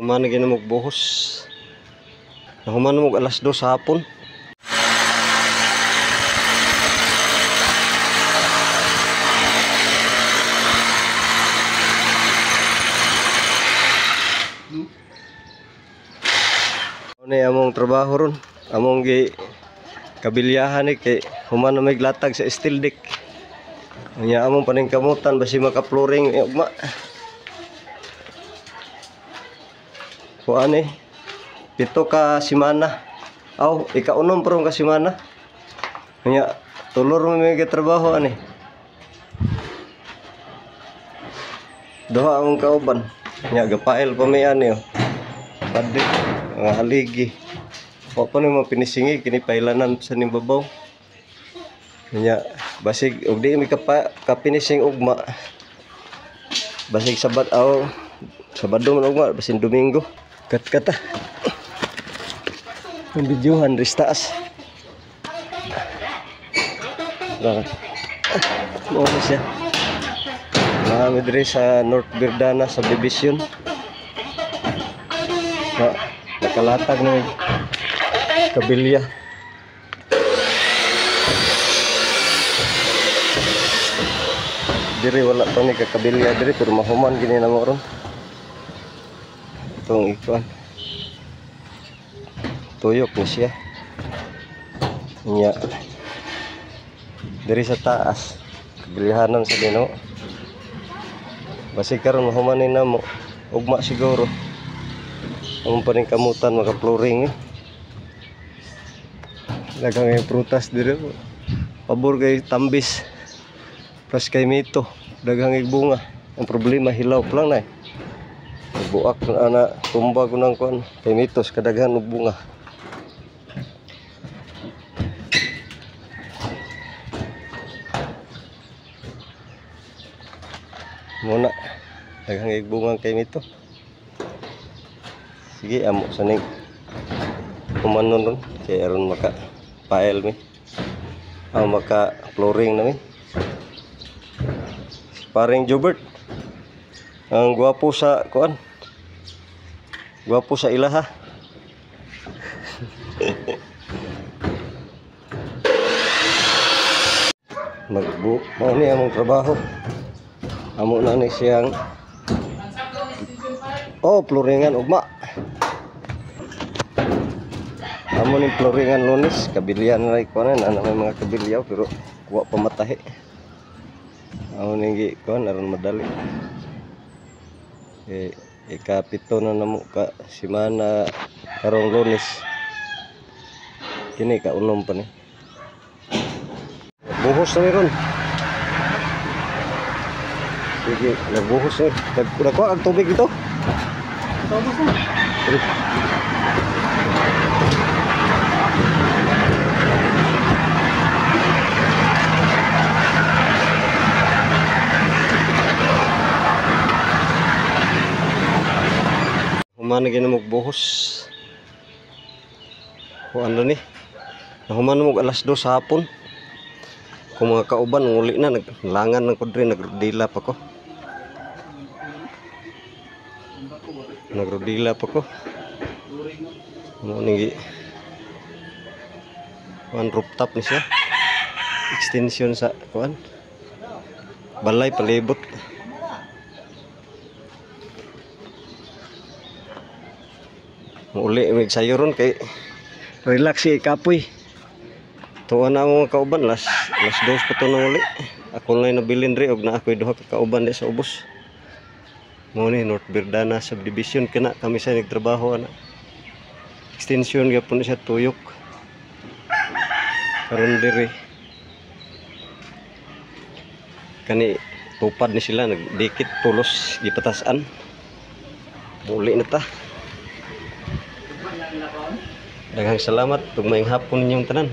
Human na ginamog buhos. Nahuman mo alas 2 sa hapon. Ano among trabaho ron? Among gi kabilyahan ni kay human na may latag sa steel deck. Nya among paningkamutan basi maka-flooring ugma. Kuan 7 ka semana. Aw, ika-unom prong ka semana. Nya tulor mo may trabaho ani. Duha among kauban. Nya gapail pa may ani. Padi mga haligi. Wa pa nimo pinisingi kini pailanan sa nimbabaw. Nya basig og di mi ka finishing ugma. Basig sabat aw Sabado man ugma basin Domingo. Kat-kata. Ang videohan ristaas. Mo siya. Mga diri sa North Verdana subdivision. Nakalatag na kabilya. Diri wala pa ni kakabilya diri pero mahuman gini na mo ron. Itong ikuan. Tuyok na siya. Nya diri sa taas kabilyahanan sa dino. Basi karon mahumanin na mo. Ugma siguro. Ang paningkamutan maka-flooring. Daghang ay prutas diri. Pabor kay tambis. Plus kay mito, daghang ay bunga. Ang problema hilaw pa lang na. Buak na ana tumba ko nang kuan. Kay mitos kadaghan og bunga. Muna daghang ay bunga kay mito. Sige, amo sa ning kumanon ron kay aron maka pael mi. Maka flooring na mi. Paring Jobert. Ang gwapo sa kuan. Gwapo sa ilaha. Magbu, mo ni among trabaho. Amo na ni siyang flooringan ugma. Amo ni flooringan Lunes, kabilyan na kuan na may mga kabilyaw pero wa pa matahi. Amo ni kuan aron madali. Ika-7 na namo ka semana karong Lunes. Kini ka-unom pa ni. Buhos na ron. Sige, nagbuhos na. Nagkuha ang tubig ito. Tubig na. Human na ginamog buhos. Kuan na ni. Nahuman mo alas 2 sa hapon. Kung mga kauban uli na naglangan ng kudre nagrodila pa ko. Nagrodila pa ko. Mo ni kuan rooftop ni siya. Extension sa kuan. Balay palibot. Uli mig sayo ron kay relax si kapoy. Tuwa na mo kauban las 2 pa to na uli. Ako lang nabilin ri og na ako'y duha ka kauban di sa ubos. Mo ni North Verdana subdivision kana kami sa nagtrabaho ana. Extension gyapon siya tuyok. Karon diri kani tupad ni sila nagdikit tulos gipatasan. Muli na ta. Daghang salamat ug maayong hapon ninyong tanan.